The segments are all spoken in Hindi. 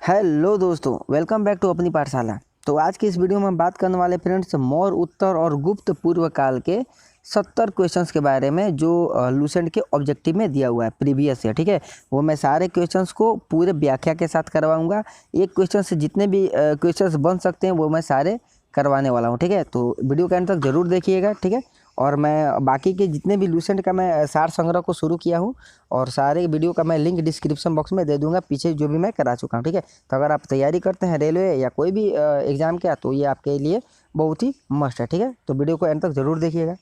हेलो दोस्तों, वेलकम बैक टू अपनी पाठशाला। तो आज की इस वीडियो में हम बात करने वाले फ्रेंड्स मौर्य उत्तर और गुप्त पूर्व काल के 70 क्वेश्चंस के बारे में जो लूसेंट के ऑब्जेक्टिव में दिया हुआ है प्रीवियस ईयर। ठीक है, वो मैं सारे क्वेश्चंस को पूरे व्याख्या के साथ करवाऊंगा। एक क्वेश्चन से जितने भी क्वेश्चंस बन सकते हैं वो मैं सारे करवाने वाला हूँ। ठीक है, तो वीडियो के अंत तक जरूर देखिएगा। ठीक है, और मैं बाकी के जितने भी लूसेंट का मैं सार संग्रह को शुरू किया हूँ और सारे वीडियो का मैं लिंक डिस्क्रिप्शन बॉक्स में दे दूंगा, पीछे जो भी मैं करा चुका हूँ। ठीक है, तो अगर आप तैयारी करते हैं रेलवे या कोई भी एग्ज़ाम का, तो ये आपके लिए बहुत ही मस्ट है। ठीक है, तो वीडियो को एंड तक ज़रूर देखिएगा।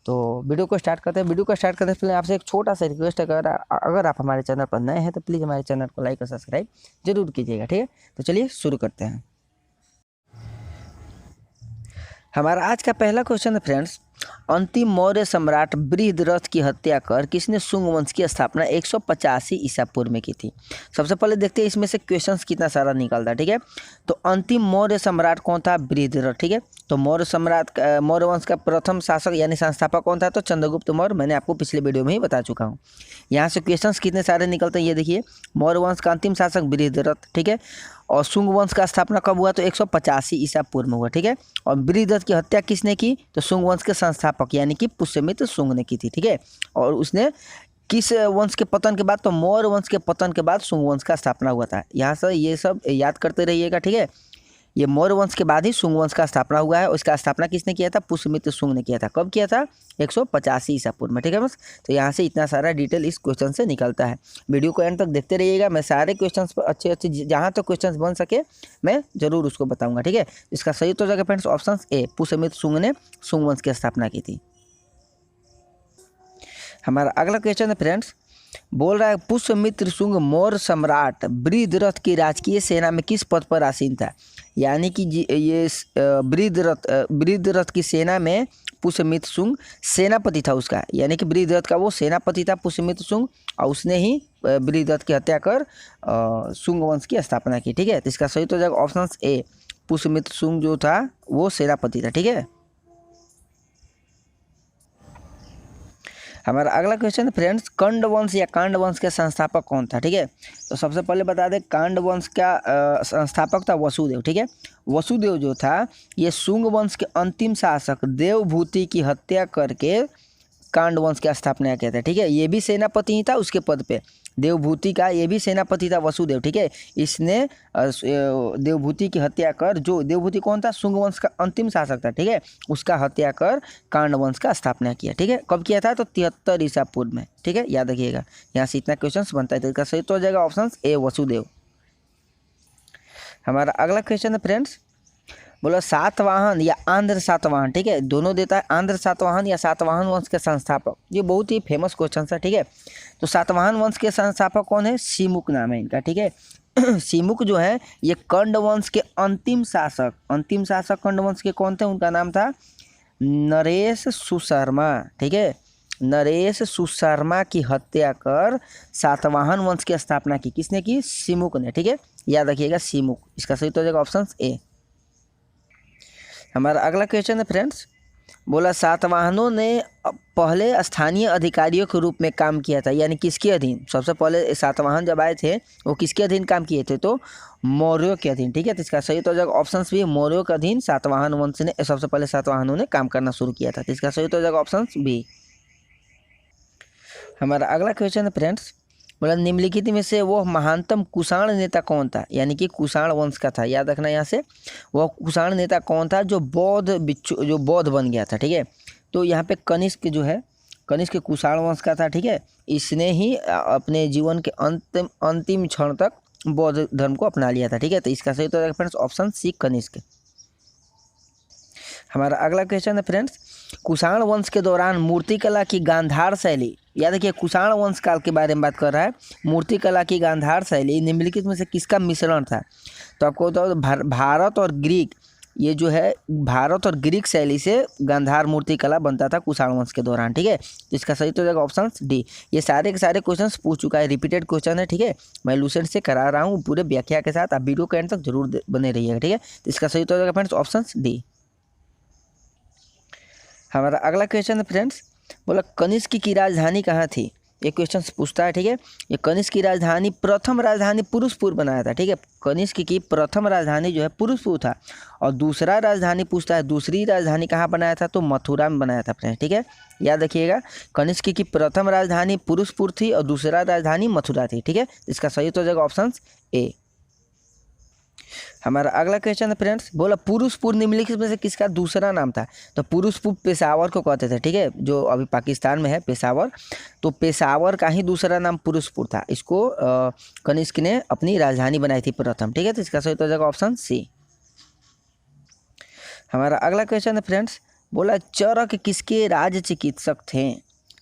तो वीडियो को स्टार्ट करते हैं। वीडियो को स्टार्ट करने से पहले आपसे एक छोटा सा रिक्वेस्ट है, अगर आप हमारे चैनल पर नए हैं तो प्लीज़ हमारे चैनल को लाइक और सब्सक्राइब जरूर कीजिएगा। ठीक है, तो चलिए शुरू करते हैं। हमारा आज का पहला क्वेश्चन है फ्रेंड्स, अंतिम मौर्य सम्राट बृहद्रथ की हत्या कर किसने शुंग वंश की स्थापना 185 ईसा पूर्व में की थी। सबसे पहले देखते हैं इसमें से क्वेश्चंस कितना सारा निकलता है। ठीक है, तो अंतिम मौर्य सम्राट कौन था? बृहद्रथ। ठीक है, तो मौर्य सम्राट मौर्य वंश का प्रथम शासक यानी संस्थापक कौन था? तो चंद्रगुप्त मौर्य। मैंने आपको पिछले वीडियो में ही बता चुका हूँ। यहाँ से क्वेश्चंस कितने सारे निकलते हैं ये देखिए। मौर्य वंश का अंतिम शासक बृहद्रथ। ठीक है, और शुंग वंश का स्थापना कब हुआ? तो 185 ईसा पूर्व में हुआ। ठीक है, और बृहद्रथ की हत्या किसने की? तो शुंग वंश के संस्थापक यानी कि पुष्यमित्र शुंग ने की थी। ठीक है, और उसने किस वंश के पतन के बाद? तो मौर्य वंश के पतन के बाद शुंग वंश का स्थापना हुआ था। यहाँ से ये सब याद करते रहिएगा। ठीक है, ये मौर्य वंश के बाद ही शुंग वंश का स्थापना हुआ है। उसका स्थापना किसने किया था? पुष्यमित्र शुंग ने किया था। कब किया था? 185 ईसा पूर्व में। ठीक है बस, तो यहाँ से इतना सारा डिटेल इस क्वेश्चन से निकलता है। वीडियो को एंड तक देखते रहिएगा। मैं सारे क्वेश्चन पर अच्छे जहाँ तक क्वेश्चन बन सके मैं जरूर उसको बताऊंगा। ठीक है, इसका सही उत्तर हो जाएगा friends option A, Pushyamitra Shunga ने शुंग वंश की स्थापना की थी। हमारा अगला क्वेश्चन है फ्रेंड्स, बोल रहा है पुष्यमित्र शुंग मौर्य सम्राट बृहद्रथ की राजकीय सेना में किस पद पर आसीन था। यानी कि ये बृहद्रथ की सेना में पुष्यमित्र शुंग सेनापति था उसका, यानी कि बृहद्रथ का वो सेनापति था पुष्यमित्र शुंग, और उसने ही बृहद्रथ की हत्या कर शुंग वंश की स्थापना की। ठीक है, तो इसका सही तो हो जाएगा ऑप्शन ए, पुष्यमित्र शुंग जो था वो सेनापति था। ठीक है, हमारा अगला क्वेश्चन फ्रेंड्स, कंड वंश या कांड वंश के संस्थापक कौन था? ठीक है, तो सबसे पहले बता दें कांड वंश का संस्थापक था वसुदेव। ठीक है, वसुदेव जो था ये शुंग वंश के अंतिम शासक देवभूति की हत्या करके कांड वंश की स्थापना किया था। ठीक है, ये भी सेनापति ही था उसके पद पे, देवभूति का ये भी सेनापति था वसुदेव। ठीक है, इसने देवभूति की हत्या कर, जो देवभूति कौन था? शुंग वंश का अंतिम शासक था। ठीक है, उसका हत्या कर कांड वंश का स्थापना किया। ठीक है, कब किया था? तो 73 ईसा पूर्व में। ठीक है, याद रखिएगा, यहाँ से इतना क्वेश्चन बनता है। तो इसका सही तो हो जाएगा ऑप्शन ए, वसुदेव। हमारा अगला क्वेश्चन है फ्रेंड्स, बोलो सातवाहन या आंध्र सातवाहन। ठीक है, दोनों देता है, आंध्र सातवाहन या सातवाहन वंश के संस्थापक। ये बहुत ही फेमस क्वेश्चन है। ठीक है, तो सातवाहन वंश के संस्थापक कौन है? सिमुक नाम है इनका। ठीक है, सिमुक जो है ये कंड वंश के अंतिम शासक कंड वंश के कौन थे? उनका नाम था नरेश सुशर्मा। ठीक है, नरेश सुशर्मा की हत्या कर सातवाहन वंश की स्थापना की। किसने की? सिमुक ने। ठीक है, याद रखिएगा सिमुक। इसका सही तो हो जाएगा ऑप्शन ए। हमारा अगला क्वेश्चन है फ्रेंड्स, बोला सातवाहनों ने पहले स्थानीय अधिकारियों के रूप में काम किया था, यानी किसके अधीन? सबसे पहले सातवाहन जब आए थे वो किसके अधीन काम किए थे? तो मौर्यों के अधीन। ठीक है, तो इसका सही तो हो जाएगा ऑप्शन बी, मौर्यों के अधीन सातवाहन वंश ने सबसे पहले सातवाहनों ने काम करना शुरू किया था। तो इसका सही तो हो जाएगा ऑप्शन बी। हमारा अगला क्वेश्चन है फ्रेंड्स, बोला निम्नलिखित में से वो महानतम कुषाण नेता कौन था? यानी कि कुषाण वंश का था। याद रखना यहाँ से, वह कुषाण नेता कौन था जो बौद्ध बन गया था। ठीक है, तो यहाँ पे कनिष्क जो है, कनिष्क कुषाण वंश का था। ठीक है, इसने ही अपने जीवन के अंतिम क्षण तक बौद्ध धर्म को अपना लिया था। ठीक है, तो इसका सही तो फ्रेंड्स ऑप्शन सी, कनिष्क। हमारा अगला क्वेश्चन है फ्रेंड्स, कुषाण वंश के दौरान मूर्तिकला की गांधार शैली, याद रखिए कुषाण वंश काल के बारे में बात कर रहा है, मूर्तिकला की गांधार शैली निम्नलिखित में से किसका मिश्रण था? तो आपको तो भारत और ग्रीक, ये जो है भारत और ग्रीक शैली से गांधार मूर्तिकला बनता था कुषाण वंश के दौरान। ठीक है, तो इसका सही तो हो जाएगा ऑप्शन डी। ये सारे के सारे क्वेश्चन पूछ चुका है, रिपीटेड क्वेश्चन है। ठीक है, मैं लूसेंट से करा रहा हूँ पूरे व्याख्या के साथ, आप वीडियो के एंड तक जरूर बने रहिएगा। ठीक है, तो इसका सही तो हो जाएगा फ्रेंड्स ऑप्शन डी। हमारा अगला क्वेश्चन है फ्रेंड्स, बोला कनिष्क की राजधानी कहाँ थी? ये क्वेश्चन पूछता है, ठीक है। ये कनिष्क की राजधानी, प्रथम राजधानी पुरुषपुर बनाया था, ठीक है। कनिष्क की प्रथम राजधानी जो है पुरुषपुर था। और दूसरा राजधानी पूछता है, दूसरी राजधानी कहाँ बनाया था, तो मथुरा में बनाया था फ्रेंड्स, ठीक है। याद रखिएगा, कनिष्क की प्रथम राजधानी पुरुषपुर थी और दूसरा राजधानी मथुरा थी, ठीक है। इसका सही तो हो जाएगा ऑप्शन ए। हमारा अगला क्वेश्चन है फ्रेंड्स, बोला पुरुषपुर निम्नलिखित में से किसका दूसरा नाम था। तो पुरुषपुर पेशावर को कहते थे, ठीक है, जो अभी पाकिस्तान में है पेशावर। तो पेशावर का ही दूसरा नाम पुरुषपुर था। इसको कनिष्क ने अपनी राजधानी बनाई थी प्रथम, ठीक है। तो इसका सही हो जाएगा ऑप्शन सी। हमारा अगला क्वेश्चन है फ्रेंड्स, बोला चरक किसके राज्य चिकित्सक थे,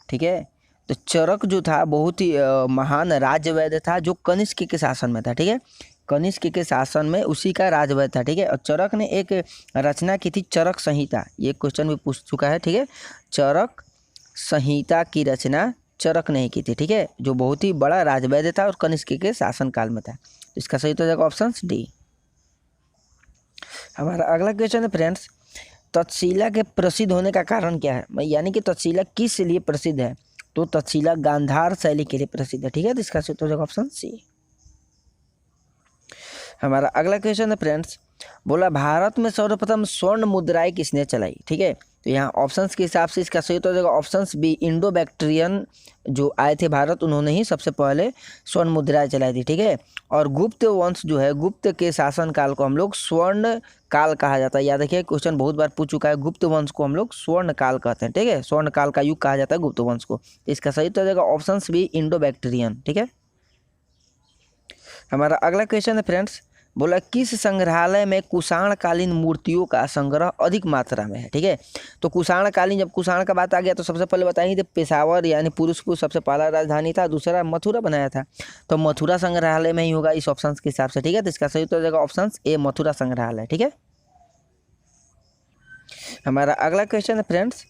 ठीक है। तो चरक जो था बहुत ही महान राज्य वैद्य था जो कनिष्क के शासन में था, ठीक है। कनिष्क के शासन में उसी का राजवैद्य था, ठीक है। और चरक ने एक रचना की थी चरक संहिता, ये क्वेश्चन भी पूछ चुका है, ठीक है। चरक संहिता की रचना चरक ने की थी, ठीक है, जो बहुत ही बड़ा राजवैद्य था और कनिष्क के शासन काल में था। तो इसका सही तो हो जाएगा ऑप्शन डी। हमारा अगला क्वेश्चन है फ्रेंड्स, तक्षशिला के प्रसिद्ध होने का कारण क्या है, यानी कि तक्षशिला किस लिए प्रसिद्ध है। तो तक्षशिला गांधार शैली के लिए प्रसिद्ध है, ठीक है। तो इसका सही तो हो जाएगा ऑप्शन सी। हमारा अगला क्वेश्चन है फ्रेंड्स, बोला भारत में सर्वप्रथम स्वर्ण मुद्राएं किसने चलाई, ठीक है। तो यहाँ ऑप्शंस के हिसाब से इसका सही तो हो जाएगा ऑप्शंस बी, इंडो बैक्ट्रियन जो आए थे भारत, उन्होंने ही सबसे पहले स्वर्ण मुद्राएं चलाई थी, ठीक है। और गुप्त वंश जो है, गुप्त के शासन काल को हम लोग स्वर्ण काल कहा जाता है। याद रखिए, क्वेश्चन बहुत बार पूछ चुका है, गुप्त वंश को हम लोग स्वर्ण काल कहते हैं, ठीक है। स्वर्ण काल का युग कहा जाता है गुप्त वंश को। इसका सही तो हो जाएगा ऑप्शंस बी, इंडो बैक्ट्रियन, ठीक है। हमारा अगला क्वेश्चन है फ्रेंड्स, बोला किस संग्रहालय में कुषाण कालीन मूर्तियों का संग्रह अधिक मात्रा में है, ठीक है। तो कुषाण कालीन, जब कुषाण का बात आ गया तो सबसे पहले बताएंगे तो पेशावर यानी पुरुषपुर सबसे पहला राजधानी था, दूसरा मथुरा बनाया था। तो मथुरा संग्रहालय में ही होगा इस ऑप्शन के हिसाब से, ठीक है। तो इसका सही तो हो जाएगा ऑप्शन ए, मथुरा संग्रहालय, ठीक है। हमारा अगला क्वेश्चन है फ्रेंड्स,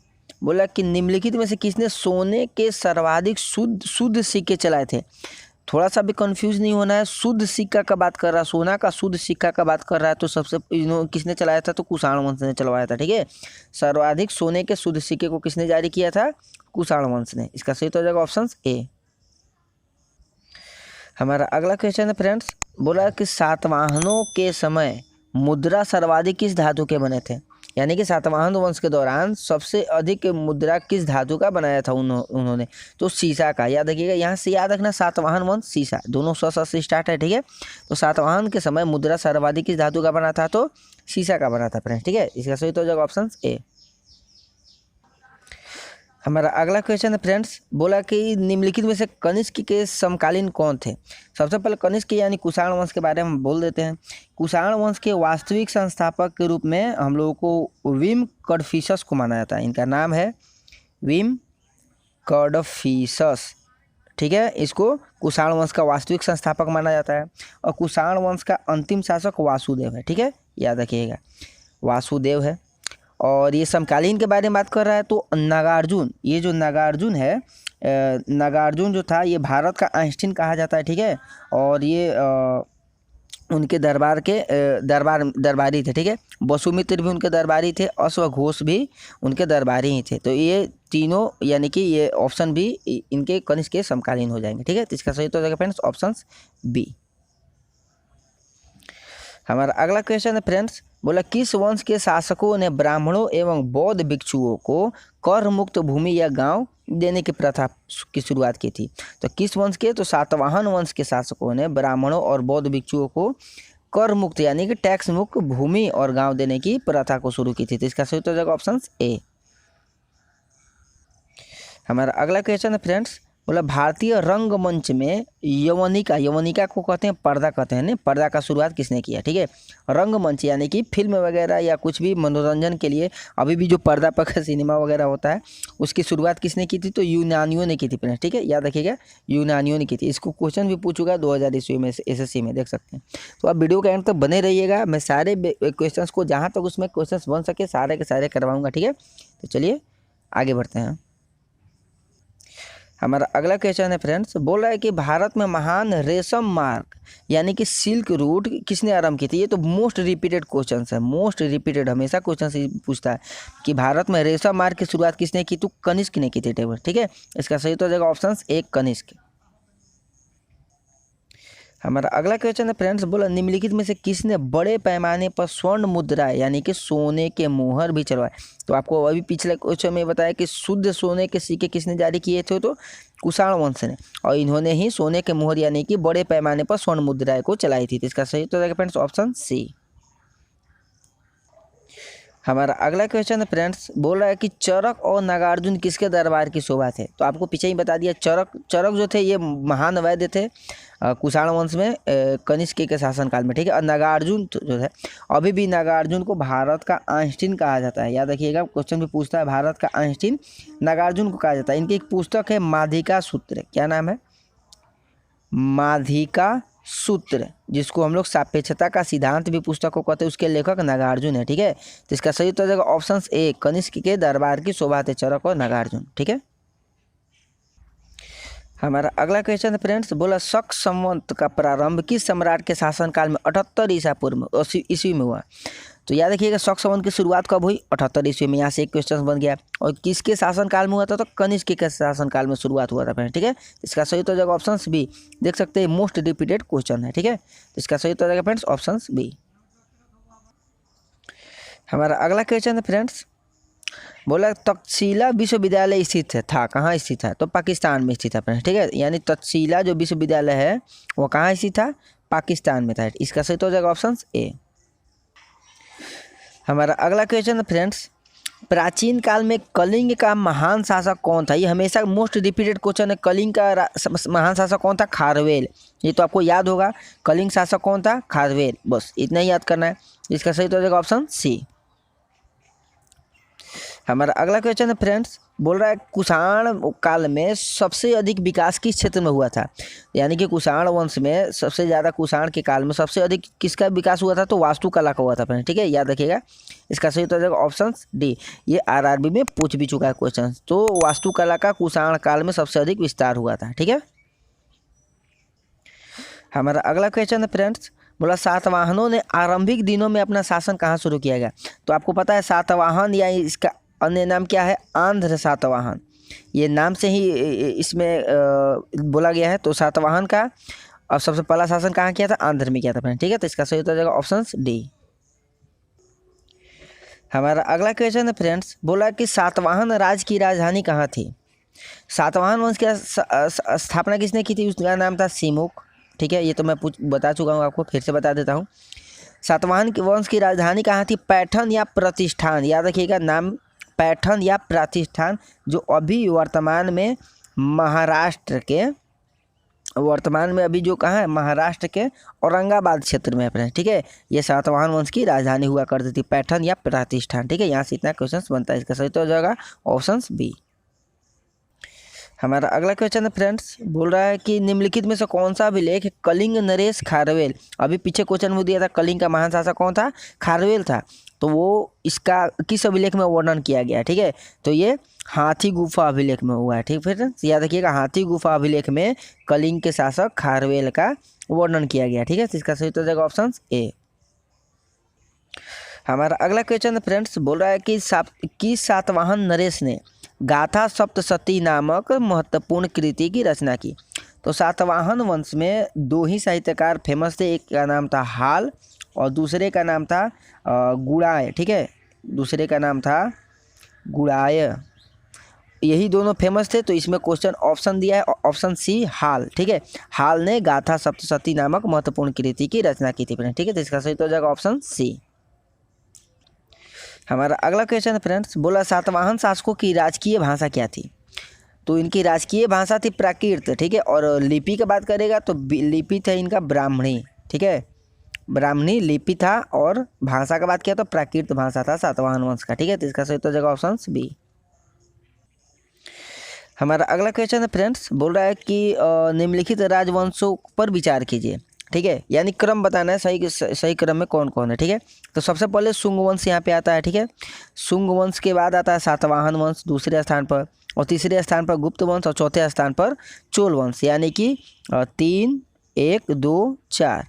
बोला कि निम्नलिखित में से किसने सोने के सर्वाधिक शुद्ध सिक्के चलाए थे। थोड़ा सा भी कंफ्यूज नहीं होना है, शुद्ध सिक्का का बात कर रहा है, सोना का शुद्ध सिक्का का बात कर रहा है। तो सबसे किसने चलाया था, तो कुषाण वंश ने चलवाया था, ठीक है। सर्वाधिक सोने के शुद्ध सिक्के को किसने जारी किया था, कुषाण वंश ने। इसका सही तो हो जाएगा ऑप्शन ए। हमारा अगला क्वेश्चन है फ्रेंड्स, बोला कि सातवाहनों के समय मुद्रा सर्वाधिक किस धातु के बने थे, यानी कि सातवाहन वंश के दौरान सबसे अधिक मुद्रा किस धातु का बनाया था उन्होंने। तो सीसा का। याद रखिएगा, यहाँ से याद रखना सातवाहन वंश सीसा, दोनों स से स्टार्ट है, ठीक है। तो सातवाहन के समय मुद्रा सर्वाधिक किस धातु का बना था, तो सीसा का बना था फ्रेंड्स, ठीक है। इसका सही तो हो जाएगा ऑप्शन ए। हमारा अगला क्वेश्चन है फ्रेंड्स, बोला कि निम्नलिखित में से कनिष्क के समकालीन कौन थे। सबसे पहले कनिष्क यानी कुषाण वंश के बारे में बोल देते हैं। कुषाण वंश के वास्तविक संस्थापक के रूप में हम लोगों को विम कडफिसस को माना जाता है। इनका नाम है विम कडफिसस, ठीक है। इसको कुषाण वंश का वास्तविक संस्थापक माना जाता है। और कुषाण वंश का अंतिम शासक वासुदेव है, ठीक है, याद रखिएगा, वासुदेव है। और ये समकालीन के बारे में बात कर रहा है तो नागार्जुन, ये जो नागार्जुन है, नागार्जुन जो था ये भारत का आइंस्टीन कहा जाता है, ठीक है। और ये उनके दरबार के दरबारी थे, ठीक है। वसुमित्र भी उनके दरबारी थे, अश्वघोष भी उनके दरबारी ही थे। तो ये तीनों यानी कि ये ऑप्शन भी इनके कनिष्क के समकालीन हो जाएंगे, ठीक है। तो इसका सही तो हो जाएगा फ्रेंड्स ऑप्शन बी। हमारा अगला क्वेश्चन है फ्रेंड्स, बोला किस वंश के शासकों ने ब्राह्मणों एवं बौद्ध भिक्षुओं को कर मुक्त भूमि या गांव देने की प्रथा की शुरुआत की थी। तो किस वंश के, तो सातवाहन वंश के शासकों ने ब्राह्मणों और बौद्ध भिक्षुओं को कर मुक्त यानी कि टैक्स मुक्त भूमि और गांव देने की प्रथा को शुरू की थी। तो इसका सही हो जाएगा ऑप्शन ए। हमारा अगला क्वेश्चन है फ्रेंड्स, बोला भारतीय रंगमंच में यवनिका को कहते हैं पर्दा कहते हैं, पर्दा का शुरुआत किसने किया, ठीक है। रंगमंच यानी कि फिल्म वगैरह या कुछ भी मनोरंजन के लिए अभी भी जो पर्दा पर सिनेमा वगैरह होता है उसकी शुरुआत किसने की थी, तो यूनानियों ने की थी फ्रेंड्स, ठीक है, याद रखिएगा, यूनानियों ने की थी। इसको क्वेश्चन भी पूछूंगा 2000 ईस्वी में SSC में, देख सकते हैं। तो आप वीडियो के एंड तक बने रहिएगा, मैं सारे क्वेश्चन को जहाँ तक उसमें क्वेश्चन बन सके सारे के सारे करवाऊँगा, ठीक है। तो चलिए आगे बढ़ते हैं। हमारा अगला क्वेश्चन है फ्रेंड्स, बोल रहा है कि भारत में महान रेशम मार्ग यानी कि सिल्क रूट किसने आरंभ की थी। ये तो मोस्ट रिपीटेड क्वेश्चन है, मोस्ट रिपीटेड, हमेशा क्वेश्चन से पूछता है कि भारत में रेशम मार्ग की शुरुआत किसने की, तो कनिष्क ने की थी टेबल। ठीक है, इसका सही तो हो जाएगा ऑप्शन ए कनिष्क। हमारा अगला क्वेश्चन है फ्रेंड्स, बोला निम्नलिखित में से किसने बड़े पैमाने पर स्वर्ण मुद्रा यानी कि सोने के मोहर भी चलवाए। तो आपको अभी पिछले क्वेश्चन में बताया कि शुद्ध सोने के सिक्के किसने जारी किए थे, तो कुषाण वंश ने, और इन्होंने ही सोने के मोहर यानी कि बड़े पैमाने पर स्वर्ण मुद्राएं को चलाई थी। तो इसका सही तो रहेगा फ्रेंड्स ऑप्शन सी। हमारा अगला क्वेश्चन है फ्रेंड्स, बोल रहा है कि चरक और नागार्जुन किसके दरबार की शोभा थे। तो आपको पीछे ही बता दिया, चरक जो थे ये महान वैद्य थे कुषाण वंश में कनिष्क के शासनकाल में। ठीक है, और नागार्जुन जो है, अभी भी नागार्जुन को भारत का आइंस्टीन कहा जाता है। याद रखिएगा, क्वेश्चन भी पूछता है भारत का आइंस्टीन नागार्जुन को कहा जाता है। इनकी एक पुस्तक है माधिका सूत्र, क्या नाम है, माधिका सूत्र, जिसको हम लोग सापेक्षता का सिद्धांत भी पुस्तक को कहते हैं, उसके लेखक नागार्जुन है। ठीक है, तो इसका सही उत्तर हो जाएगा ऑप्शन ए कनिष्क के दरबार की शोभा थे चरक और नागार्जुन। ठीक है, हमारा अगला क्वेश्चन है फ्रेंड्स, बोला शक संवत का प्रारंभ किस सम्राट के शासनकाल में 78 ईसा पूर्व में ईस्वी में हुआ। तो याद रखिएगा शक संवत की शुरुआत कब हुई, 78 ईस्वी में। यहाँ से एक क्वेश्चन बन गया, और किसके शासनकाल में हुआ था, तो कनिष्क के शासनकाल में शुरुआत हुआ था फ्रेंड्स। ठीक है, इसका सही तो हो जाएगा ऑप्शन बी। देख सकते हैं मोस्ट रिपीटेड क्वेश्चन है। ठीक है, तो इसका सही तो हो जाएगा फ्रेंड्स ऑप्शन बी। हमारा अगला क्वेश्चन है फ्रेंड्स, बोला तक्षशिला विश्वविद्यालय स्थित था, कहाँ स्थित है, तो पाकिस्तान में स्थित है फ्रेंड्स। ठीक है, यानी तक्षशिला जो विश्वविद्यालय है वो कहाँ स्थित था, पाकिस्तान में था। इसका सही तो हो जाएगा ऑप्शन ए। हमारा अगला क्वेश्चन है फ्रेंड्स, प्राचीन काल में कलिंग का महान शासक कौन था। ये हमेशा मोस्ट रिपीटेड क्वेश्चन है, कलिंग का महान शासक कौन था, खारवेल। ये तो आपको याद होगा, कलिंग शासक कौन था, खारवेल, बस इतना ही याद करना है। इसका सही तो हो जाएगा ऑप्शन सी। हमारा अगला क्वेश्चन है फ्रेंड्स, बोल रहा है कुषाण काल में सबसे अधिक विकास किस क्षेत्र में हुआ था। यानी कि कुषाण वंश में सबसे ज़्यादा, कुषाण के काल में सबसे अधिक किसका विकास हुआ था, तो वास्तुकला का हुआ था फ्रेंड्स। ठीक है, याद रखिएगा, इसका सही उत्तर हो जाएगा ऑप्शन डी। ये आरआरबी में पूछ भी चुका है क्वेश्चन, तो वास्तुकला का कुषाण काल में सबसे अधिक विस्तार हुआ था। ठीक है, हमारा अगला क्वेश्चन है फ्रेंड्स, बोला सातवाहनों ने आरंभिक दिनों में अपना शासन कहाँ शुरू किया गया। तो आपको पता है सातवाहन या इसका अन्य नाम क्या है, आंध्र सातवाहन। ये नाम से ही इसमें बोला गया है। तो सातवाहन का अब सबसे पहला शासन कहाँ किया था, आंध्र में किया था फ्रेंड। ठीक है, तो इसका सही उत्तर हो जाएगा ऑप्शन डी। हमारा अगला क्वेश्चन है फ्रेंड्स, बोला कि सातवाहन राज्य की राजधानी कहाँ थी। सातवाहन वंश की स्थापना किसने की थी, उसका नाम था सिमुक। ठीक है, ये तो मैं बता चुका हूँ आपको, फिर से बता देता हूँ। सातवाहन वंश की राजधानी कहाँ थी, पैठन या प्रतिष्ठान। याद रखिएगा नाम, पैठन या प्रतिष्ठान, जो अभी वर्तमान में महाराष्ट्र के, वर्तमान में अभी जो कहाँ है, महाराष्ट्र के औरंगाबाद क्षेत्र में है। ठीक है, ये सातवाहन वंश की राजधानी हुआ करती थी, पैठन या प्रतिष्ठान। ठीक है, यहाँ से इतना क्वेश्चन बनता है, इसका सही तो हो जाएगा ऑप्शन बी। हमारा अगला क्वेश्चन है फ्रेंड्स, बोल रहा है कि निम्नलिखित में से कौन सा अभिलेख कलिंग नरेश खारवेल, अभी पीछे क्वेश्चन वो दिया था कलिंग का महान शासक कौन था, खारवेल था, तो वो इसका किस अभिलेख में वर्णन किया गया। ठीक है, तो ये हाथी गुफा अभिलेख में हुआ है। ठीक है, याद रखिएगा हाथी गुफा अभिलेख में कलिंग के शासक खारवेल का वर्णन किया गया। ठीक है, तो इसका सही तो जाएगा ऑप्शन ए। हमारा अगला क्वेश्चन है फ्रेंड्स, बोल रहा है कि सातवाहन नरेश ने गाथा सप्तशती नामक महत्वपूर्ण कृति की रचना की। तो सातवाहन वंश में दो ही साहित्यकार फेमस थे, एक का नाम था हाल और दूसरे का नाम था गुड़ाय। ठीक है, दूसरे का नाम था गुड़ाय, यही दोनों फेमस थे। तो इसमें क्वेश्चन ऑप्शन दिया है ऑप्शन सी हाल। ठीक है, हाल ने गाथा सप्तशती नामक महत्वपूर्ण कृति की रचना की थी फ्रेंड। ठीक है, तो इसका सही तो हो जाएगा ऑप्शन सी। हमारा अगला क्वेश्चन है फ्रेंड्स, बोला सातवाहन शासकों की राजकीय भाषा क्या थी। तो इनकी राजकीय भाषा थी प्राकृत। ठीक है, और लिपि की बात करेगा तो लिपि था इनका ब्राह्मणी। ठीक है, ब्राह्मणी लिपि था, और भाषा का बात किया तो प्राकृत भाषा था सातवाहन वंश का। ठीक है, तो इसका सही तो जगह ऑप्शन बी। हमारा अगला क्वेश्चन है फ्रेंड्स, बोल रहा है कि निम्नलिखित राजवंशों पर विचार कीजिए। ठीक है, यानी क्रम बताना है, सही क्रम में कौन कौन है। ठीक है, तो सबसे पहले शुंग वंश यहाँ पे आता है। ठीक है, शुंग वंश के बाद आता है सातवाहन वंश दूसरे स्थान पर, और तीसरे स्थान पर गुप्त वंश और चौथे स्थान पर चोल वंश, यानी कि 3, 1, 2, 4।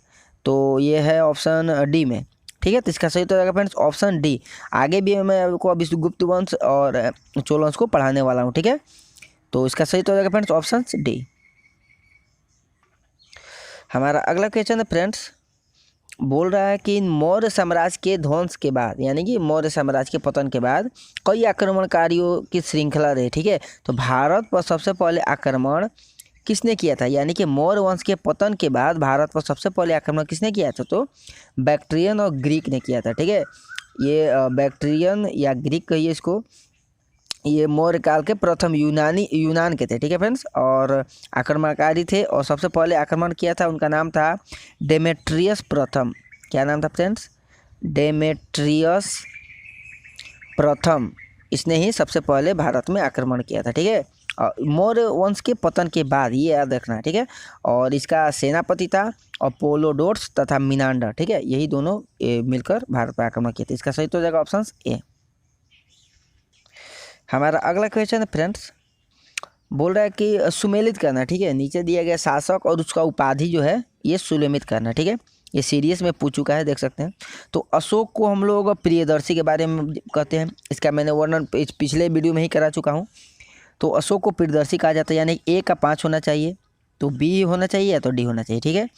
तो ये है ऑप्शन डी में। ठीक है, तो इसका सही तो जाएगा फ्रेंड्स ऑप्शन डी। आगे भी मैं आपको अभी गुप्त वंश और चोल वंश को पढ़ाने वाला हूँ। ठीक है, तो इसका सही तो जाएगा फ्रेंड्स ऑप्शन डी। हमारा अगला क्वेश्चन है फ्रेंड्स, बोल रहा है कि मौर्य साम्राज्य के ध्वंस के बाद, यानी कि मौर्य साम्राज्य के पतन के बाद कई आक्रमणकारियों की श्रृंखला रही। ठीक है, तो भारत पर सबसे पहले आक्रमण किसने किया था, यानी कि मौर्य वंश के पतन के बाद भारत पर सबसे पहले आक्रमण किसने किया था, तो बैक्ट्रियन और ग्रीक ने किया था। ठीक है, ये बैक्ट्रियन या ग्रीक कहिए इसको, ये मौर्य काल के प्रथम यूनान के थे। ठीक है फ्रेंड्स, और आक्रमणकारी थे और सबसे पहले आक्रमण किया था, उनका नाम था डेमेट्रियस प्रथम। क्या नाम था फ्रेंड्स, डेमेट्रियस प्रथम। इसने ही सबसे पहले भारत में आक्रमण किया था। ठीक है, मौर्य वंश के पतन के बाद, ये याद रखना है। ठीक है, और इसका सेनापति था अपोलोडोर्स तथा मिनांडर। ठीक है, यही दोनों मिलकर भारत पर आक्रमण किए थे। इसका सही तो हो जाएगा ऑप्शन ए। हमारा अगला क्वेश्चन है फ्रेंड्स, बोल रहा है कि सुमेलित करना। ठीक है, नीचे दिया गया शासक और उसका उपाधि जो है ये सुमेलित करना। ठीक है, ये सीरीज में पूछ चुका है, देख सकते हैं। तो अशोक को हम लोग प्रियदर्शी के बारे में कहते हैं, इसका मैंने वर्णन पिछले वीडियो में ही करा चुका हूँ। तो अशोक को प्रियदर्शी कहा जाता है, यानी ए का 5 होना चाहिए, तो बी होना चाहिए या तो डी होना चाहिए। ठीक है,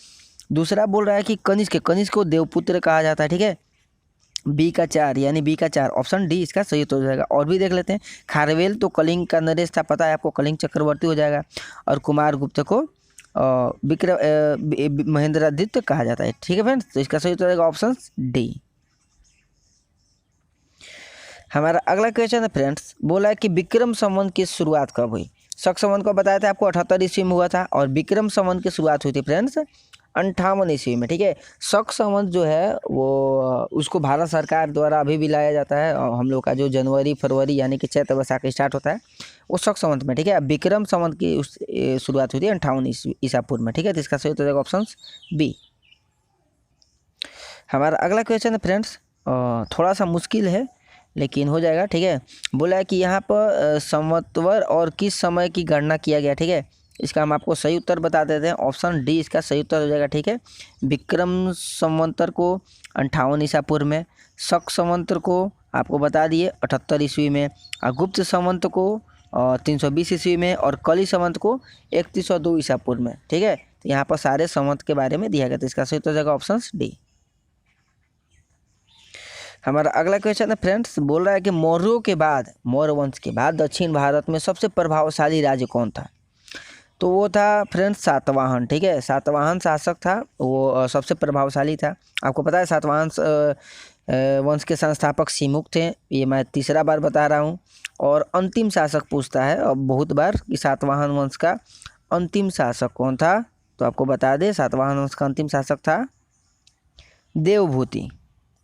दूसरा बोल रहा है कि कनिष्क को देवपुत्र कहा जाता है। ठीक है, बी का 4, यानी बी का 4, ऑप्शन डी इसका सही तो हो जाएगा। और भी देख लेते हैं, खारवेल तो कलिंग का नरेश था, पता है आपको, कलिंग चक्रवर्ती हो जाएगा। और कुमारगुप्त को महेंद्रादित्य कहा जाता है। ठीक है फ्रेंड्स, तो इसका सही तो हो जाएगा ऑप्शन डी। हमारा अगला क्वेश्चन है फ्रेंड्स, बोला है कि विक्रम संवत की शुरुआत कब हुई। शक संवत को बताया था आपको 78 ईस्वी में हुआ था, और विक्रम संवत की शुरुआत हुई थी फ्रेंड्स 58 ईस्वी में। ठीक है, शक संवत जो है वो उसको भारत सरकार द्वारा अभी भी लाया जाता है, और हम लोग का जो जनवरी फरवरी यानी कि चैत्र वैसाख स्टार्ट होता है वो शक संवत में। ठीक है, विक्रम संवत की शुरुआत हुई थी 58 ईसा पूर्व में। ठीक है, तो इसका सही हो जाएगा ऑप्शन बी। हमारा अगला क्वेश्चन है फ्रेंड्स, थोड़ा सा मुश्किल है लेकिन हो जाएगा। ठीक है, बोला है कि यहाँ पर संवत्सर और किस समय की गणना किया गया। ठीक है, इसका हम आपको सही उत्तर बता देते हैं, ऑप्शन डी इसका सही उत्तर हो जाएगा। ठीक है, विक्रम संवत्सर को 58 ईसा पूर्व में, शक संवत्सर को आपको बता दिए 78 ईस्वी में, और गुप्त संवत को 320 ईस्वी में, और कली संवत को 3102 ईसा पूर्व में। ठीक है, तो यहाँ पर सारे संवत के बारे में दिया गया, तो इसका सही उत्तर हो जाएगा ऑप्शन डी। हमारा अगला क्वेश्चन है फ्रेंड्स, बोल रहा है कि मौर्यों के बाद, मौर्य वंश के बाद दक्षिण भारत में सबसे प्रभावशाली राज्य कौन था। तो वो था फ्रेंड्स सातवाहन। ठीक है, सातवाहन शासक था, वो सबसे प्रभावशाली था। आपको पता है सातवाहन वंश के संस्थापक सिमुक थे, ये मैं तीसरा बार बता रहा हूँ। और अंतिम शासक पूछता है और बहुत बार कि सातवाहन वंश का अंतिम शासक कौन था, तो आपको बता दें सातवाहन वंश का अंतिम शासक था देवभूति।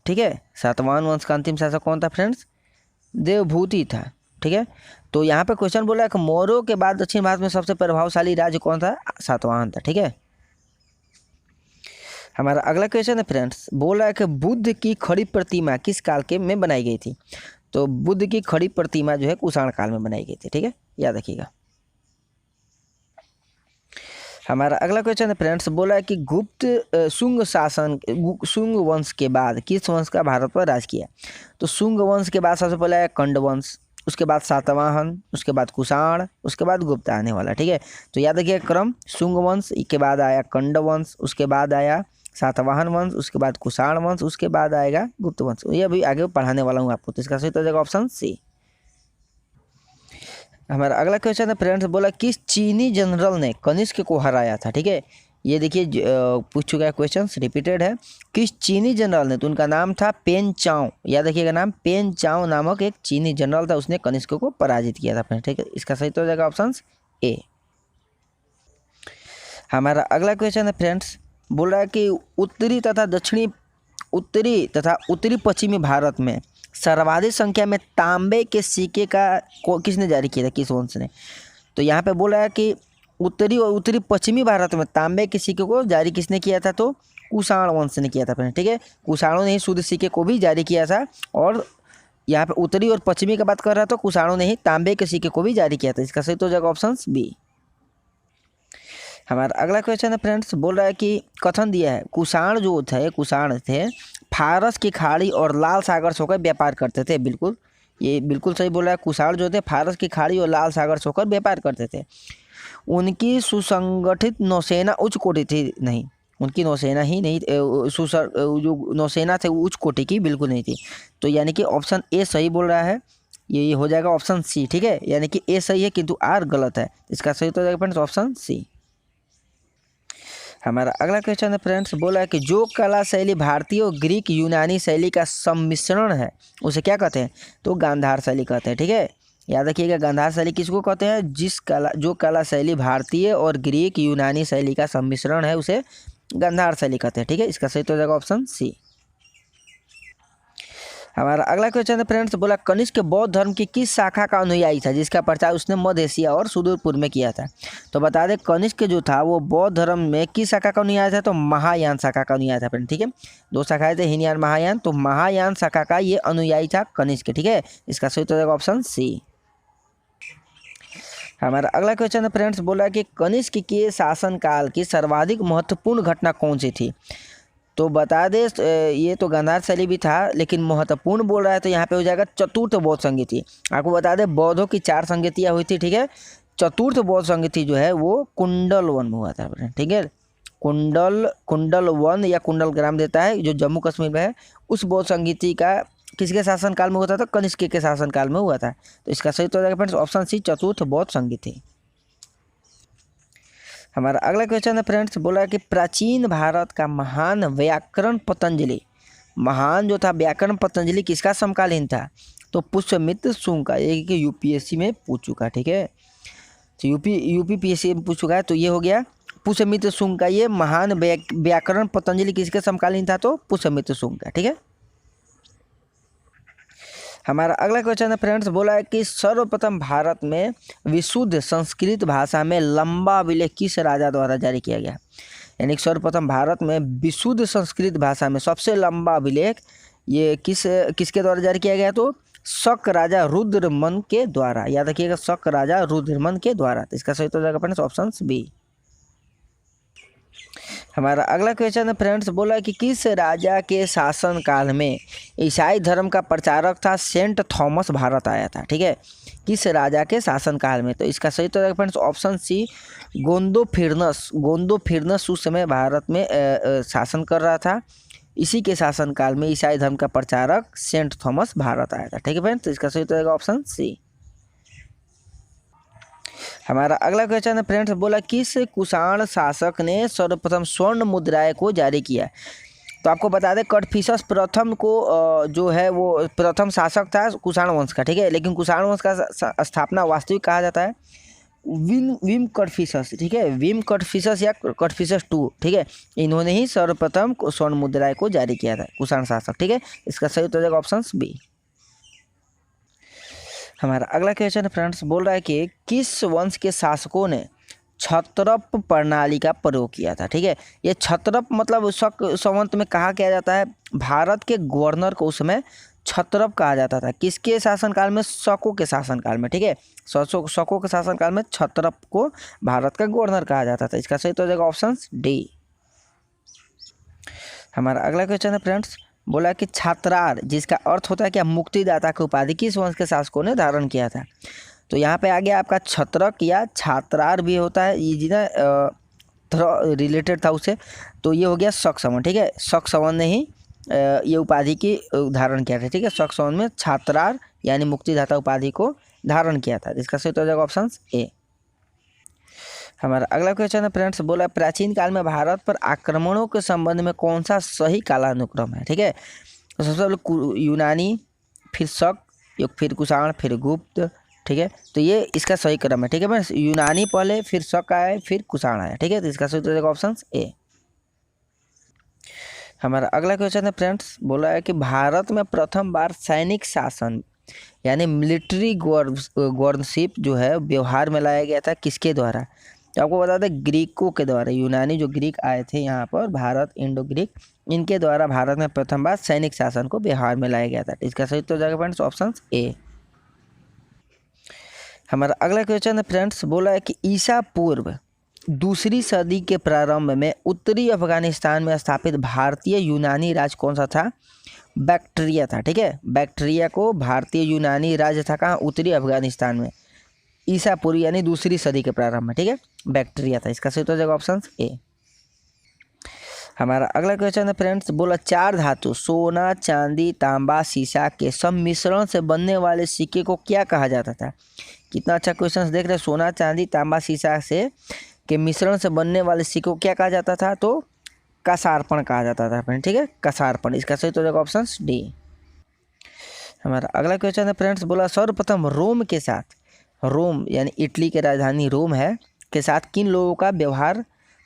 ठीक है, सातवाहन वंश का अंतिम शासक कौन था फ्रेंड्स, देवभूति था। ठीक है, तो यहाँ पे क्वेश्चन बोला है कि मौर्यों के बाद दक्षिण भारत में सबसे प्रभावशाली राज्य कौन था, सातवाहन था। ठीक है, हमारा अगला क्वेश्चन है फ्रेंड्स, बोल रहा है कि बुद्ध की खड़ी प्रतिमा किस काल के में बनाई गई थी। तो बुद्ध की खड़ी प्रतिमा जो है कुषाण काल में बनाई गई थी। ठीक है, याद रखिएगा। हमारा अगला क्वेश्चन है फ्रेंड्स, बोला है कि गुप्त शुंग वंश के बाद किस वंश का भारत पर राज किया। तो शुंग वंश के बाद सबसे पहले आया कंड वंश, उसके बाद सातवाहन, उसके बाद कुषाण, उसके बाद गुप्त आने वाला। ठीक है, तो याद रखिए क्रम, शुंग वंश के बाद आया कंड वंश, उसके बाद आया सातवाहन वंश, उसके बाद कुषाण वंश, उसके बाद आएगा गुप्त वंश। ये अभी आगे पढ़ाने वाला हूँ आपको, तो इसका सही हो जाएगा ऑप्शन सी। हमारा अगला क्वेश्चन है फ्रेंड्स, बोला किस चीनी जनरल ने कनिष्क को हराया था। ठीक है, ये देखिए पूछ चुका है क्वेश्चन, रिपीटेड है। किस चीनी जनरल ने, तो उनका नाम था पेन चाओ, याद रखिएगा नाम, पेन चाओ नामक एक चीनी जनरल था, उसने कनिष्क को पराजित किया था फ्रेंड्स। ठीक है, इसका सही तो हो जाएगा ऑप्शन ए। हमारा अगला क्वेश्चन है फ्रेंड्स, बोल रहा है कि उत्तरी तथा उत्तरी पश्चिमी भारत में सर्वाधिक संख्या में तांबे के सिक्के को किसने जारी किया था, किस वंश ने। तो यहाँ पे बोला है कि उत्तरी और उत्तरी पश्चिमी भारत में तांबे के सिक्के को जारी किसने किया था, तो कुषाण वंश ने किया था फ्रेंड। ठीक है, कुषाणों ने ही शुद्ध सिक्के को भी जारी किया था, और यहाँ पे उत्तरी और पश्चिमी की बात कर रहा है तो कुषाणों ने ही तांबे के सिक्के को भी जारी किया था। इसका सही तो हो जाएगा ऑप्शन बी। हमारा अगला क्वेश्चन है फ्रेंड्स, बोल रहा है कि कथन दिया है कुषाण जो थे, कुषाण थे फारस की खाड़ी और लाल सागर से होकर व्यापार करते थे। बिल्कुल, ये बिल्कुल सही बोल रहा है। कुषाण जो थे फारस की खाड़ी और लाल सागर से होकर व्यापार करते थे। उनकी सुसंगठित नौसेना उच्च कोटि थी नहीं, उनकी नौसेना ही नहीं, जो नौसेना थे वो उच्च कोटि की बिल्कुल नहीं थी। तो यानी कि ऑप्शन ए सही बोल रहा है, ये हो जाएगा ऑप्शन सी। ठीक है, यानी कि ए सही है किंतु आर गलत है। इसका सही तो हो जाएगा फ्रेंड्स ऑप्शन सी। हमारा अगला क्वेश्चन है फ्रेंड्स, बोला है कि जो कला शैली भारतीय और ग्रीक यूनानी शैली का सम्मिश्रण है उसे क्या कहते हैं? तो गांधार शैली कहते हैं। ठीक है, याद रखिएगा गांधार शैली किसको कहते हैं? जो कला शैली भारतीय और ग्रीक यूनानी शैली का सम्मिश्रण है उसे गांधार शैली कहते हैं। ठीक है, इसका सही तो हो जाएगा ऑप्शन सी। हमारा अगला क्वेश्चन है फ्रेंड्स, बोला कनिष्क बौद्ध धर्म की किस शाखा का अनुयायी था जिसका प्रचार उसने मध्य एशिया और सुदूर पूर्व में किया था? तो बता दें कनिष्क जो था वो बौद्ध धर्म में किस शाखा का अनुयायी था? तो महायान शाखा का अनुयायी था फ्रेंड। ठीक है, दो शाखाएं थे, हीनयान महायान, तो महायान शाखा का ये अनुयायी था कनिष्क। ठीक है, इसका सही तो हो जाएगा ऑप्शन सी। हमारा अगला क्वेश्चन है फ्रेंड्स, बोला कि कनिष्क के शासनकाल की सर्वाधिक महत्वपूर्ण घटना कौन सी थी? तो बता दे ये तो गांधार शैली भी था लेकिन महत्वपूर्ण बोल रहा है तो यहाँ पे हो जाएगा चतुर्थ बौद्ध संगीति। आपको बता दें बौद्धों की 4 संगीतियाँ हुई थी। ठीक है, चतुर्थ बौद्ध संगीति जो है वो कुंडल वन में हुआ था। ठीक है, कुंडल वन या कुंडल ग्राम देता है जो जम्मू कश्मीर में है, उस बौद्ध संगीति का किसके शासनकाल में हुआ था? तो कनिष्क के शासनकाल में हुआ था। तो इसका सही तो हो जाएगा फ्रेंड्स ऑप्शन सी, चतुर्थ बौद्ध संगीति। हमारा अगला क्वेश्चन है फ्रेंड्स, बोला कि प्राचीन भारत का महान व्याकरण पतंजलि, महान जो था व्याकरण पतंजलि किसका समकालीन था? तो पुष्यमित्र शुंग का। ये कि यूपीएससी में पूछ चुका। ठीक है, तो यूपीपीएससी में पूछ चुका है, तो ये हो गया पुष्यमित्र शुंग का। ये महान व्याकरण पतंजलि किसके समकालीन था? तो पुष्यमित्र शुंग का। ठीक है, हमारा अगला क्वेश्चन है फ्रेंड्स, बोला है कि सर्वप्रथम भारत में विशुद्ध संस्कृत भाषा में लंबा विलेख किस राजा द्वारा जारी किया गया? यानी कि सर्वप्रथम भारत में विशुद्ध संस्कृत भाषा में सबसे लंबा विलेख ये किसके द्वारा जारी किया गया? तो शक राजा रुद्रमन के द्वारा। याद रखिएगा शक राजा रुद्रमन के द्वारा। तो इसका सही तो हो जाएगा फ्रेंड्स ऑप्शन बी। हमारा अगला क्वेश्चन है फ्रेंड्स, बोला कि किस राजा के शासनकाल में ईसाई धर्म का प्रचारक था सेंट थॉमस भारत आया था? ठीक है, किस राजा के शासनकाल में? तो इसका सही तो फ्रेंड्स ऑप्शन सी, गोंदोफिरनस उस समय भारत में शासन कर रहा था। इसी के शासनकाल में ईसाई धर्म का प्रचारक सेंट थॉमस भारत आया था। ठीक है फ्रेंड्स, तो इसका सही तो ऑप्शन सी। हमारा अगला क्वेश्चन है फ्रेंड्स, बोला किस कुषाण शासक ने सर्वप्रथम स्वर्ण मुद्राएं को जारी किया? तो आपको बता दें कटफिशस प्रथम को जो है वो प्रथम शासक था कुषाण वंश का। ठीक है, लेकिन कुषाण वंश का स्थापना वास्तविक कहा जाता है विम कटफिशस। ठीक है, विम कटफिशस या कटफिशस 2। ठीक है, इन्होंने ही सर्वप्रथम स्वर्ण मुद्राएं को जारी किया था कुषाण शासक। ठीक है, इसका सही उत्तर हो जाएगा ऑप्शन बी। हमारा अगला क्वेश्चन फ्रेंड्स, बोल रहा है कि किस वंश के शासकों ने क्षत्रप प्रणाली का प्रयोग किया था? ठीक है, ये क्षत्रप मतलब शक संवत में कहा किया जाता है भारत के गवर्नर को उस समय क्षत्रप कहा जाता था। किसके शासनकाल में? शकों के शासनकाल में। ठीक है, शकों के शासनकाल में क्षत्रप को भारत का गवर्नर कहा जाता था। इसका सही तो हो जाएगा ऑप्शन डी। हमारा अगला क्वेश्चन है फ्रेंड्स, बोला कि छात्रार जिसका अर्थ होता है क्या मुक्तिदाता की उपाधि किस वंश के शासकों ने धारण किया था? तो यहाँ पे आ गया आपका छत्रक या छात्रार भी होता है, ये जी ना थोड़ा रिलेटेड था उससे, तो ये हो गया शक संवत। ठीक है, शक संवत ने ही ये उपाधि की धारण किया था। ठीक है, शक संवत में छात्रार यानी मुक्तिदाता उपाधि को धारण किया था। इसका सही तो हो जाएगा ऑप्शन ए। हमारा अगला क्वेश्चन है फ्रेंड्स, बोला प्राचीन काल में भारत पर आक्रमणों के संबंध में कौन सा सही कालानुक्रम है? ठीक है, तो सबसे पहले यूनानी, फिर शक, फिर कुषाण, फिर गुप्त। ठीक है, तो ये इसका सही क्रम है। ठीक है फ्रेंड्स, यूनानी पहले, फिर शक आए, फिर कुषाण आया। ठीक है, तो इसका सही हो जाएगा ऑप्शन ए। हमारा अगला क्वेश्चन है फ्रेंड्स, बोला है कि भारत में प्रथम बार सैनिक शासन यानी मिलिट्री गवर्नशिप जो है व्यवहार में लाया गया था किसके द्वारा? तो आपको बता दें ग्रीकों के द्वारा, यूनानी जो ग्रीक आए थे यहाँ पर भारत, इंडो ग्रीक, इनके द्वारा भारत में प्रथम बार सैनिक शासन को व्यवहार में लाया गया था। इसका सही तो जाएगा फ्रेंड्स ऑप्शन ए। हमारा अगला क्वेश्चन है फ्रेंड्स, बोला है कि ईसा पूर्व दूसरी सदी के प्रारंभ में उत्तरी अफगानिस्तान में स्थापित भारतीय यूनानी राज्य कौन सा था? बैक्ट्रिया था। ठीक है, बैक्ट्रिया को भारतीय यूनानी राज्य था कहाँ? उत्तरी अफगानिस्तान में, ईसा पूर्व यानी दूसरी सदी के प्रारंभ में। ठीक है, बैक्ट्रिया था। इसका सही तो जाएगा ऑप्शन ए। हमारा अगला क्वेश्चन है फ्रेंड्स, बोला चार धातु सोना, चांदी, तांबा, सीसा के सम्मिश्रण से बनने वाले सिक्के को क्या कहा जाता था? कितना अच्छा क्वेश्चन देख रहे हैं। सोना, चांदी, तांबा, सीसा से के मिश्रण से बनने वाले सिक्के को क्या कहा जाता था? तो कसारपण कहा जाता था फ्रेंड। ठीक है, कसारपण। इसका सही तो जाएगा ऑप्शन डी। हमारा अगला क्वेश्चन है फ्रेंड्स, बोला सर्वप्रथम रोम के साथ, रोम यानी इटली की राजधानी रोम है, के साथ किन लोगों का व्यवहार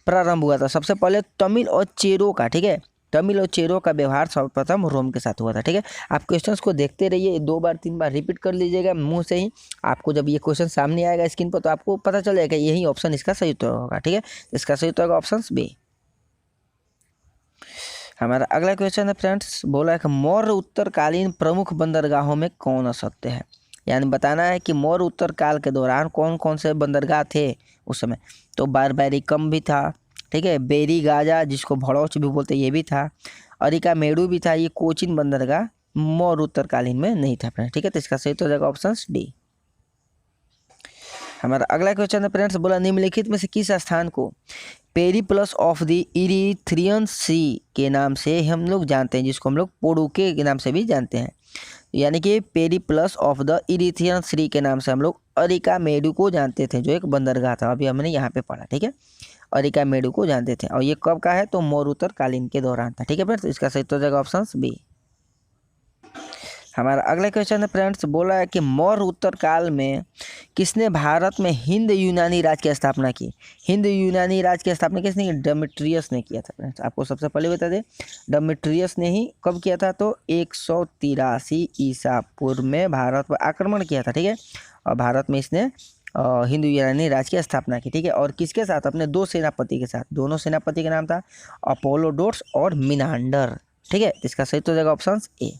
प्रारंभ हुआ था? सबसे पहले तमिल और चेरो का। ठीक है, तमिल और चेरो का व्यवहार सर्वप्रथम रोम के साथ हुआ था। ठीक है, आप क्वेश्चंस को देखते रहिए, 2 बार 3 बार रिपीट कर लीजिएगा मुंह से ही। आपको जब ये क्वेश्चन सामने आएगा स्क्रीन पर तो आपको पता चल जाएगा यही ऑप्शन इसका सही उत्तर होगा। ठीक है, इसका सही उत्तर होगा ऑप्शन बी। हमारा अगला क्वेश्चन है फ्रेंड्स, बोला है कि मौर्य उत्तरकालीन प्रमुख बंदरगाहों में कौन असत्य है? यानी बताना है कि मौर्य उत्तर काल के दौरान कौन कौन से बंदरगाह थे उस समय। तो बारबैरिकम भी था, ठीक है, बेरी गाजा जिसको भड़ौच भी बोलते ये भी था, अरिका मेडू भी था। ये कोचिन बंदरगाह मौर्य उत्तरकालीन में नहीं था फ्रेंड्स। ठीक है, तो इसका सही तो हो जाएगा ऑप्शन डी। हमारा अगला क्वेश्चन है फ्रेंड्स, बोला निम्नलिखित में से किस स्थान को पेरिप्लस ऑफ द इरीथ्रियन सी के नाम से हम लोग जानते हैं, जिसको हम लोग पोडुके के नाम से भी जानते हैं। यानी कि पेरिप्लस ऑफ द इरीथ्रियन सी के नाम से हम लोग अरिका मेडू को जानते थे, जो एक बंदरगाह था। अभी हमने यहाँ पे पढ़ा। ठीक है, अरिका मेडू को जानते थे, और ये कब का है? तो मौर्य उत्तरकालीन के दौरान था। ठीक है फ्रेंड्स, तो इसका सही तो हो जाएगा ऑप्शन बी। हमारा अगला क्वेश्चन है फ्रेंड्स, बोला है कि मौर्य उत्तर काल में किसने भारत में हिंद यूनानी राज्य की स्थापना की? हिंद यूनानी राज्य की स्थापना किसने की? डेमेट्रियस ने किया था फ्रेंड्स। आपको सबसे पहले बता दें डेमेट्रियस ने ही कब किया था? तो 183 ईसा पूर्व में भारत पर आक्रमण किया था। ठीक है, और भारत में इसने हिंदू यूनानी राज्य की स्थापना की। ठीक है, और किसके साथ? अपने 2 सेनापति के साथ। दोनों सेनापति का नाम था अपोलोडोर्स और मिनांडर। ठीक है, इसका सही तो हो जाएगा ऑप्शन ए।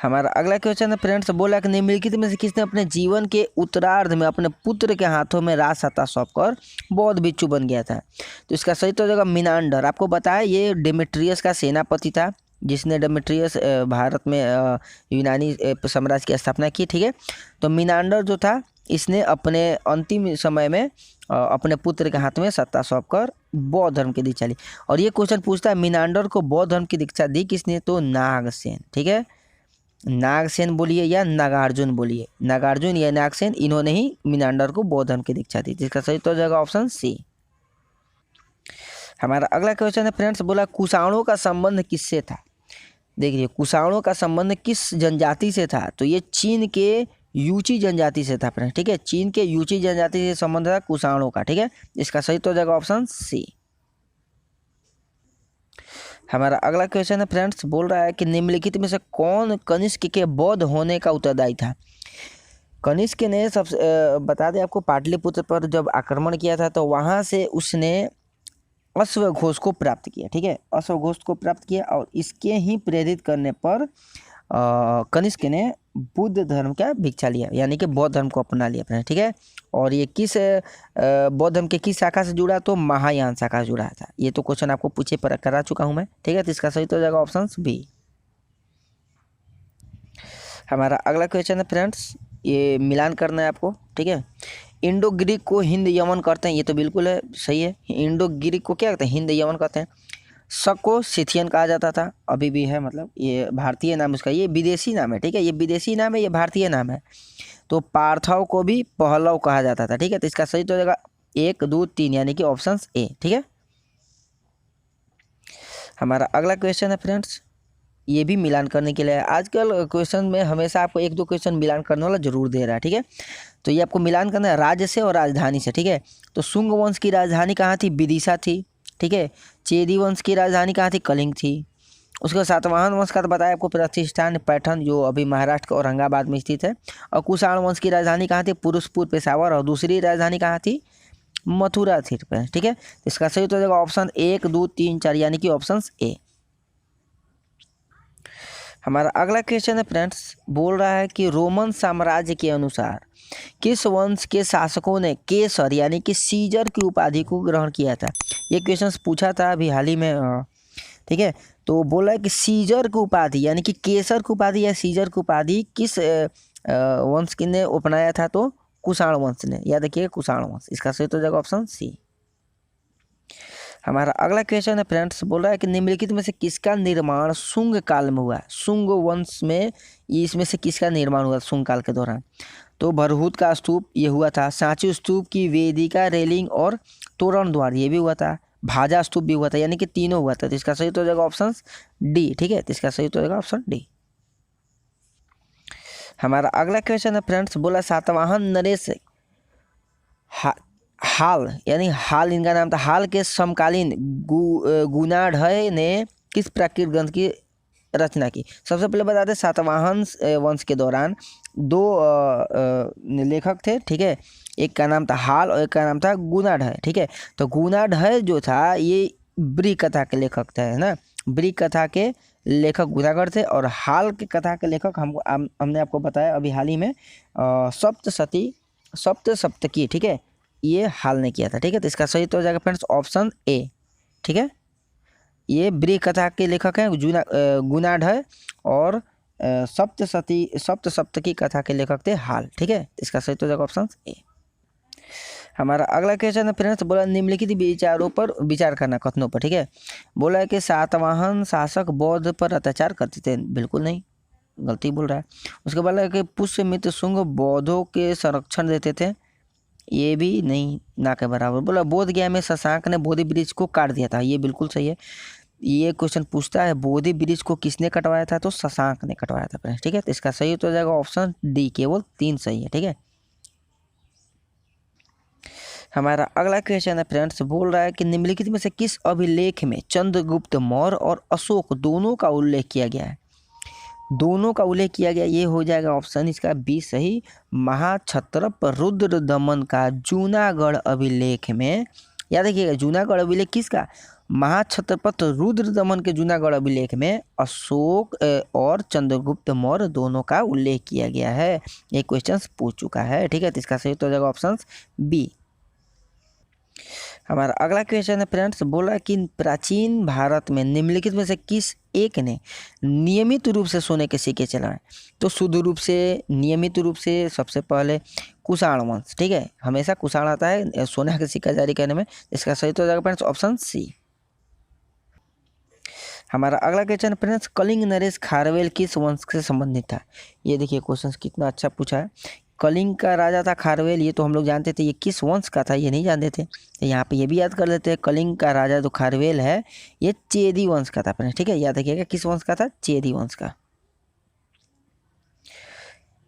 हमारा अगला क्वेश्चन है फ्रेंड्स, बोला कि निम्नलिखित में से किसने अपने जीवन के उत्तरार्ध में अपने पुत्र के हाथों में राज सत्ता सौंपकर बौद्ध भिक्षु बन गया था? तो इसका सही तो हो जाएगा मिनांडर। आपको बताया ये डेमेट्रियस का सेनापति था, जिसने डेमेट्रियस भारत में यूनानी साम्राज्य की स्थापना की। ठीक है, तो मिनांडर जो था इसने अपने अंतिम समय में अपने पुत्र के हाथ में सत्ता सौंपकर बौद्ध धर्म की दीक्षा ली। और ये क्वेश्चन पूछता है मिनांडर को बौद्ध धर्म की दीक्षा दी किसने? तो नागसेन। ठीक है, नागसेन बोलिए या नागार्जुन बोलिए, नागार्जुन या नागसेन, इन्होंने ही मिनांडर को बौद्ध धर्म की दीक्षा दी। जिसका सही तो हो जाएगा ऑप्शन सी। हमारा अगला क्वेश्चन है फ्रेंड्स, बोला कुषाणों का संबंध किससे था? देखिए कुषाणों का संबंध किस जनजाति से था? तो ये चीन के यूची जनजाति से था फ्रेंड्स। ठीक है, चीन के यूची जनजाति से संबंध था कुषाणों का। ठीक है, इसका सही तो हो जाएगा ऑप्शन सी। हमारा अगला क्वेश्चन है फ्रेंड्स, बोल रहा है कि निम्नलिखित में से कौन कनिष्क के बौद्ध होने का उत्तरदायी था? कनिष्क ने सबसे बता दें आपको, पाटलिपुत्र पर जब आक्रमण किया था तो वहाँ से उसने अश्वघोष को प्राप्त किया। ठीक है, अश्वघोष को प्राप्त किया, और इसके ही प्रेरित करने पर कनिष्क ने बुद्ध धर्म का भिक्षा लिया, यानी कि बौद्ध धर्म को अपना लिया अपने। ठीक है, और ये किस बौद्ध धर्म के किस शाखा से जुड़ा? तो महायान शाखा से जुड़ा था। ये तो क्वेश्चन आपको पूछे पर करा चुका हूँ मैं। ठीक है, तो इसका सही तो हो जाएगा ऑप्शन बी। हमारा अगला क्वेश्चन है फ्रेंड्स, ये मिलान करना है आपको। ठीक है, इंडो ग्रीक को हिंद यमन कहते हैं, ये तो बिल्कुल है सही है। इंडो ग्रीक को क्या कहते हैं? हिंद यमन कहते हैं। शक को सिथियन कहा जाता था, अभी भी है, मतलब ये भारतीय नाम उसका, ये विदेशी नाम है। ठीक है, ये विदेशी नाम है, ये भारतीय नाम है। तो पार्थव को भी पहलव कहा जाता था। ठीक है, तो इसका सही तो हो जाएगा 1 2 3 यानी कि ऑप्शन ए। ठीक है, हमारा अगला क्वेश्चन है फ्रेंड्स, ये भी मिलान करने के लिए है। आजकल क्वेश्चन में हमेशा आपको 1 2 क्वेश्चन मिलान करने वाला जरूर दे रहा है। ठीक है, तो ये आपको मिलान करना है राज्य से और राजधानी से। ठीक है, तो शुंग वंश की राजधानी कहाँ थी? विदिशा थी। ठीक है, चेदी वंश की राजधानी कहाँ थी? कलिंग थी। उसके बाद सातवाहन वंश का तो बताया आपको प्रतिष्ठान पैठण, जो अभी महाराष्ट्र के औरंगाबाद में स्थित है। और कुषाण वंश की राजधानी कहाँ थी? पुरुषपुर, पेशावर। और दूसरी राजधानी कहाँ थी? मथुरा थी पे, ठीक है। इसका सही तो हो जाएगा ऑप्शन 1, 2, 3, 4 यानी कि ऑप्शन ए। हमारा अगला क्वेश्चन है फ्रेंड्स, बोल रहा है कि रोमन साम्राज्य के अनुसार किस वंश के शासकों ने केसर यानी कि सीजर की उपाधि को ग्रहण किया था? ये क्वेश्चन पूछा था अभी हाल ही में, ठीक है। तो बोला है कि सीजर की उपाधि यानी कि केसर की उपाधि या सीजर की उपाधि किस वंश की ने अपनाया था? तो कुषाण वंश ने। याद रखिए कुषाण वंश। इसका सही तो हो जाएगा ऑप्शन सी। हमारा अगला क्वेश्चन है फ्रेंड्स, बोल रहा है कि निम्नलिखित में से किसका निर्माण शुंग काल में हुआ? शुंग वंश में इसमें से किसका निर्माण हुआ शुंग काल के दौरान? तो भरहुत का स्तूप ये हुआ था, सांची स्तूप की वेदिका, रेलिंग और तोरण द्वार ये भी हुआ था, भाजा स्तूप भी हुआ था, यानी कि तीनों हुआ था। तो इसका सही तो हो जाएगा ऑप्शन डी, ठीक है। तो इसका सही तो हो जाएगा ऑप्शन डी। हमारा अगला क्वेश्चन है फ्रेंड्स, बोला सातवाहन नरेश हाल यानी हाल इनका नाम था, हाल के समकालीन गुणाढ़ ने किस प्राकृतिक ग्रंथ की रचना की? सबसे पहले बता दें सातवाहन वंश के दौरान दो लेखक थे, ठीक है। एक का नाम था हाल और एक का नाम था गुणाढ़, ठीक है। तो गुणाढ़ जो था ये ब्री कथा के लेखक थे, है ना। ब्री कथा के लेखक गुणाढ़ थे और हाल के कथा के लेखक हमने आपको बताया अभी हाल ही में सप्तशती, ठीक है, ये हाल ने किया था, ठीक है। तो इसका सही तो हो जाएगा फ्रेंड्स ऑप्शन ए, ठीक है। ये ब्री कथा के लेखक हैं गुणाढ़ और सप्तशती कथा के लेखक थे हाल, ठीक है। इसका सही तो हो जाएगा ऑप्शन ए। हमारा अगला क्वेश्चन है फ्रेंड्स, बोला निम्नलिखित विचारों पर विचार करना, कथनों पर, ठीक है। बोला है कि सातवाहन शासक बौद्ध पर अत्याचार करते थे, बिल्कुल नहीं, गलती बोल रहा है। उसके बाद है कि पुष्यमित्र शुंग बौद्धों के संरक्षण देते थे, ये भी नहीं, ना के बराबर। बोला बोध गया में शशांक ने बोधि वृक्ष को काट दिया था, ये बिल्कुल सही है। ये क्वेश्चन पूछता है बोधि वृक्ष को किसने कटवाया था? तो शशांक ने कटवाया था फ्रेंड्स, ठीक है। तो इसका सही हो जाएगा ऑप्शन डी, केवल 3 सही है, ठीक है। हमारा अगला क्वेश्चन है फ्रेंड्स, बोल रहा है कि निम्नलिखित में से किस अभिलेख में चंद्रगुप्त मौर्य और अशोक दोनों का उल्लेख किया गया है? दोनों का उल्लेख किया गया, ये हो जाएगा ऑप्शन इसका बी सही। महाक्षत्रप रुद्रदमन का जूनागढ़ अभिलेख में, याद रखिएगा जूनागढ़ अभिलेख किसका? महाक्षत्रपत रुद्रदमन के जूनागढ़ अभिलेख में अशोक और चंद्रगुप्त मौर्य दोनों का उल्लेख किया गया है। ये क्वेश्चन पूछ चुका है, ठीक है। तो इसका सही तो हो जाएगा ऑप्शन बी। हमारा अगला क्वेश्चन है फ्रेंड्स, बोला कि प्राचीन भारत में निम्नलिखित में से किस एक ने नियमित रूप से सोने के सिक्के चलाए? तो शुद्ध रूप से, नियमित रूप से, सबसे पहले कुषाण वंश, ठीक है। हमेशा कुषाण आता है सोना का सिक्का जारी करने में। इसका सही तो हो जाएगा फ्रेंड्स ऑप्शन सी। हमारा अगला क्वेश्चन फ्रेंड्स, कलिंग नरेश खारवेल किस वंश से संबंधित था? ये देखिए क्वेश्चन कितना अच्छा पूछा है। कलिंग का राजा था खारवेल, ये तो हम लोग जानते थे, ये किस वंश का था ये नहीं जानते थे। तो यहाँ पे ये भी याद कर लेते हैं, कलिंग का राजा जो खारवेल है ये चेदी वंश का था फ्रेंड्स, ठीक है। याद रखिएगा किस वंश का था? चेदी वंश का।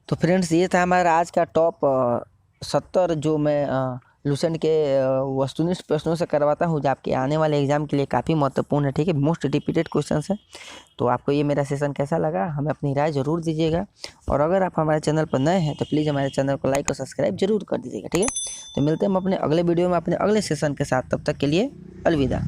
तो फ्रेंड्स ये था हमारा आज का टॉप 70 जो मैं लुसेंट के वस्तुनिष्ठ प्रश्नों से करवाता हूँ, जो आपके आने वाले एग्जाम के लिए काफ़ी महत्वपूर्ण है, ठीक है। मोस्ट रिपीटेड क्वेश्चन है। तो आपको ये मेरा सेशन कैसा लगा हमें अपनी राय ज़रूर दीजिएगा। और अगर आप हमारे चैनल पर नए हैं तो प्लीज़ हमारे चैनल को लाइक और सब्सक्राइब जरूर कर दीजिएगा, ठीक है। तो मिलते हैं हम अपने अगले वीडियो में अपने अगले सेशन के साथ, तब तक के लिए अलविदा।